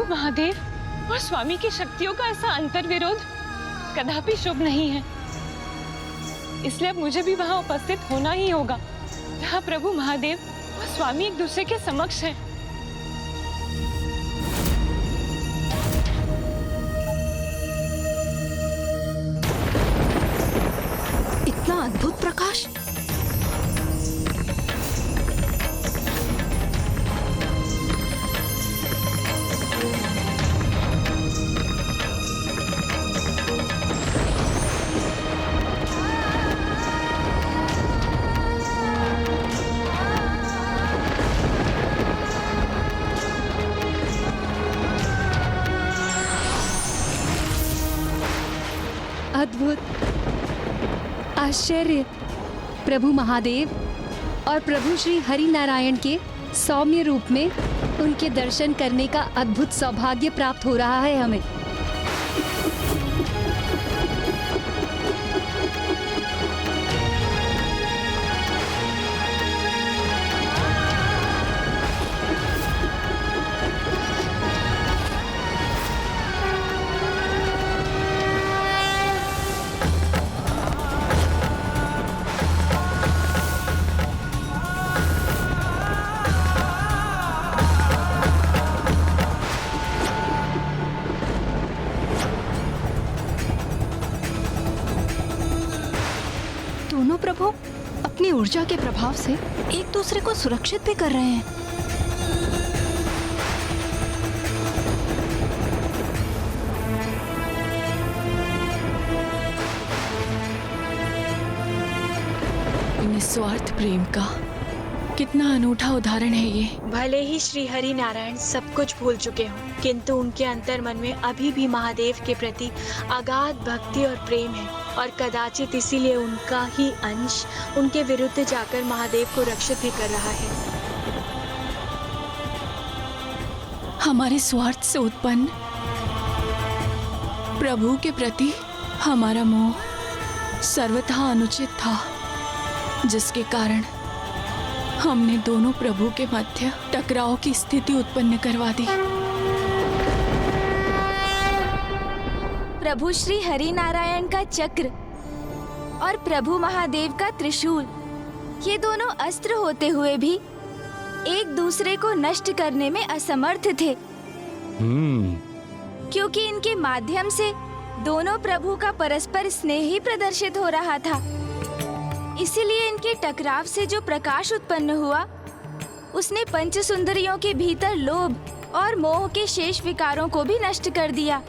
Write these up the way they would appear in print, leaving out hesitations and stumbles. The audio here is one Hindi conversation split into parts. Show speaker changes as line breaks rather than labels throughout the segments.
महादेव और स्वामी की शक्तियों का ऐसा अंतर्विरोध कदापि शुभ नहीं है। इसलिए अब मुझे भी वहां उपस्थित होना ही होगा, जहां प्रभु महादेव और स्वामी एक दूसरे के समक्ष हैं।
इतना अद्भुत प्रकाश!
अद्भुत, आश्चर्य! प्रभु महादेव और प्रभु श्री हरि नारायण के सौम्य रूप में उनके दर्शन करने का अद्भुत सौभाग्य प्राप्त हो रहा है हमें।
दोनों प्रभु अपनी ऊर्जा के प्रभाव से एक दूसरे को सुरक्षित भी कर रहे हैं।
निस्वार्थ प्रेम का कितना अनूठा उदाहरण है ये।
भले ही श्री हरि नारायण सब कुछ भूल चुके हों, किंतु उनके अंतर मन में अभी भी महादेव के प्रति अगाध भक्ति और प्रेम है, और कदाचित इसीलिए उनका ही अंश उनके विरुद्ध जाकर महादेव को रक्षित भी कर रहा है।
हमारे स्वार्थ से उत्पन्न प्रभु के प्रति हमारा मोह सर्वथा अनुचित था, जिसके कारण हमने दोनों प्रभु के मध्य टकराव की स्थिति उत्पन्न करवा दी।
प्रभु श्री हरि नारायण का चक्र और प्रभु महादेव का त्रिशूल, ये दोनों अस्त्र होते हुए भी एक दूसरे को नष्ट करने में असमर्थ थे, क्योंकि इनके माध्यम से दोनों प्रभु का परस्पर स्नेह ही प्रदर्शित हो रहा था। इसीलिए इनके टकराव से जो प्रकाश उत्पन्न हुआ, उसने पंच सुंदरियों के भीतर लोभ और मोह के शेष विकारों को भी नष्ट कर दिया,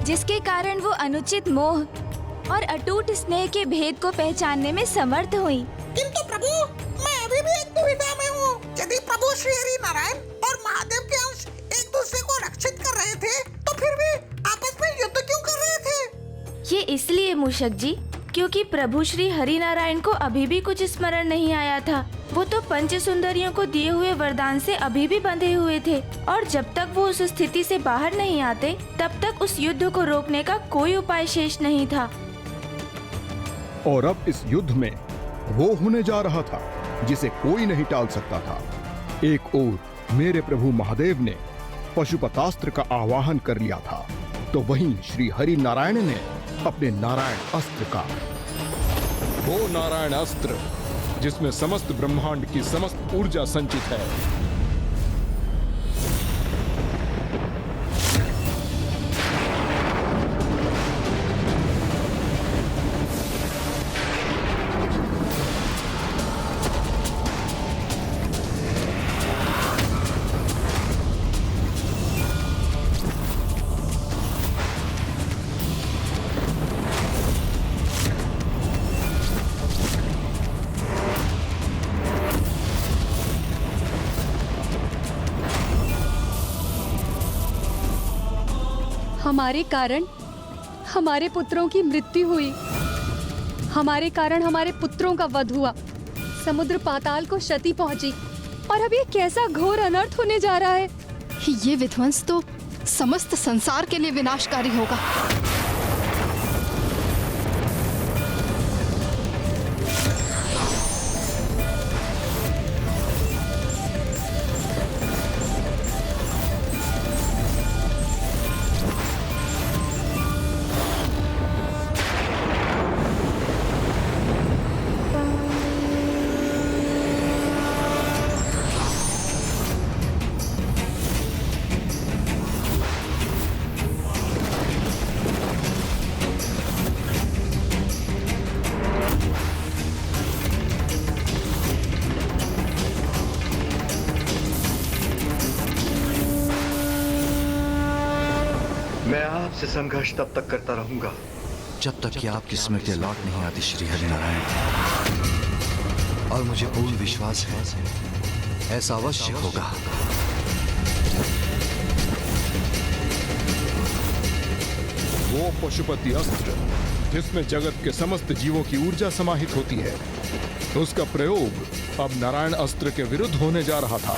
जिसके कारण वो अनुचित मोह और अटूट स्नेह के भेद को पहचानने में समर्थ हुई।
किंतु प्रभु, मैं अभी भी एक दुविधा में हूँ। यदि प्रभु श्री हरि नारायण और महादेव के अंश एक दूसरे को रक्षित कर रहे थे, तो फिर भी आपस में युद्ध क्यों कर रहे थे?
ये इसलिए मूषक जी, क्योंकि प्रभु श्री हरि नारायण को अभी भी कुछ स्मरण नहीं आया था। वो तो पंच सुंदरियों को दिए हुए वरदान से अभी भी बंधे हुए थे, और जब तक वो उस स्थिति से बाहर नहीं आते, तब तक उस युद्ध को रोकने का कोई उपाय शेष नहीं था।
और अब इस युद्ध में वो होने जा रहा था जिसे कोई नहीं टाल सकता था। एक ओर मेरे प्रभु महादेव ने पशुपतास्त्र का आवाहन कर लिया था, तो वहीं श्री हरि नारायण ने अपने नारायण अस्त्र का, वो नारायण अस्त्र जिसमें समस्त ब्रह्मांड की समस्त ऊर्जा संचित है,
हमारे कारण हमारे पुत्रों की मृत्यु हुई, हमारे कारण हमारे पुत्रों का वध हुआ, समुद्र पाताल को क्षति पहुंची, और अब ये कैसा घोर अनर्थ होने जा रहा है।
ये विध्वंस तो समस्त संसार के लिए विनाशकारी होगा।
मैं आपसे संघर्ष तब तक करता रहूंगा
जब तक कि आपकी स्मृति लौट नहीं आती श्री हरिनारायण। और मुझे पूर्ण विश्वास है ऐसा अवश्य होगा।
वो पशुपति अस्त्र जिसमें जगत के समस्त जीवों की ऊर्जा समाहित होती है, उसका प्रयोग अब नारायण अस्त्र के विरुद्ध होने जा रहा था।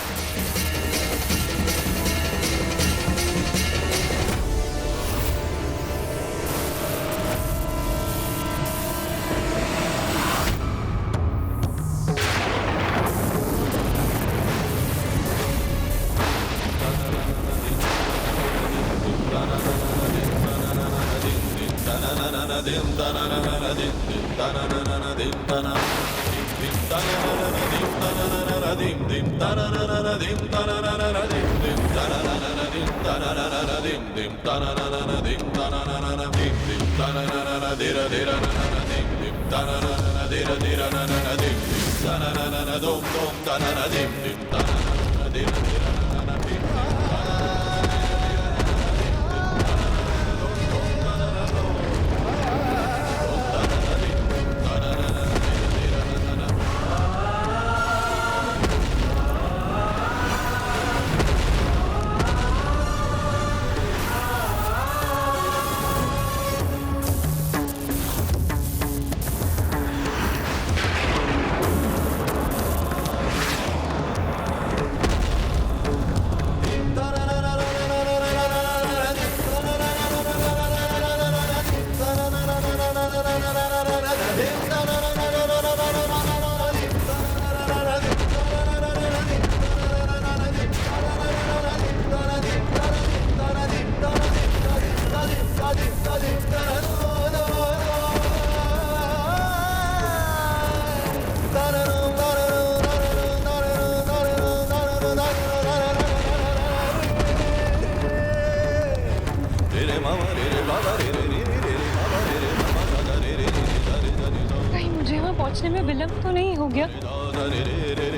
कहीं मुझे वहाँ पहुँचने में विलंब तो नहीं हो गया?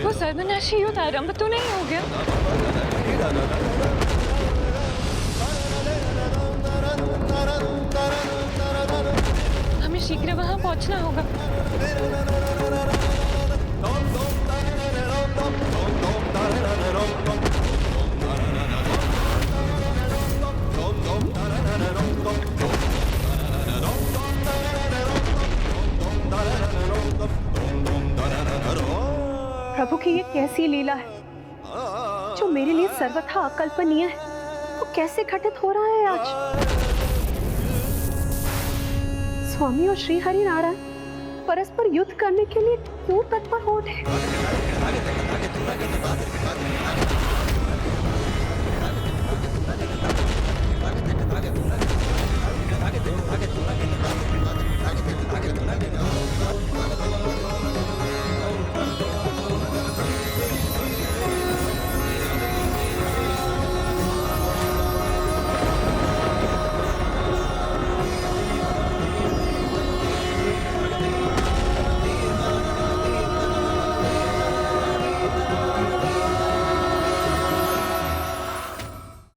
वो सर्वनाशी युद्ध आरंभ तो नहीं हो गया? हमें शीघ्र वहाँ पहुँचना होगा।
प्रभु की ये कैसी लीला है जो मेरे लिए सर्वथा अकल्पनीय है, वो कैसे घटित हो रहा है आज। स्वामी और श्री हरि नारायण परस्पर युद्ध करने के लिए क्यों तत्पर हो रहे हैं?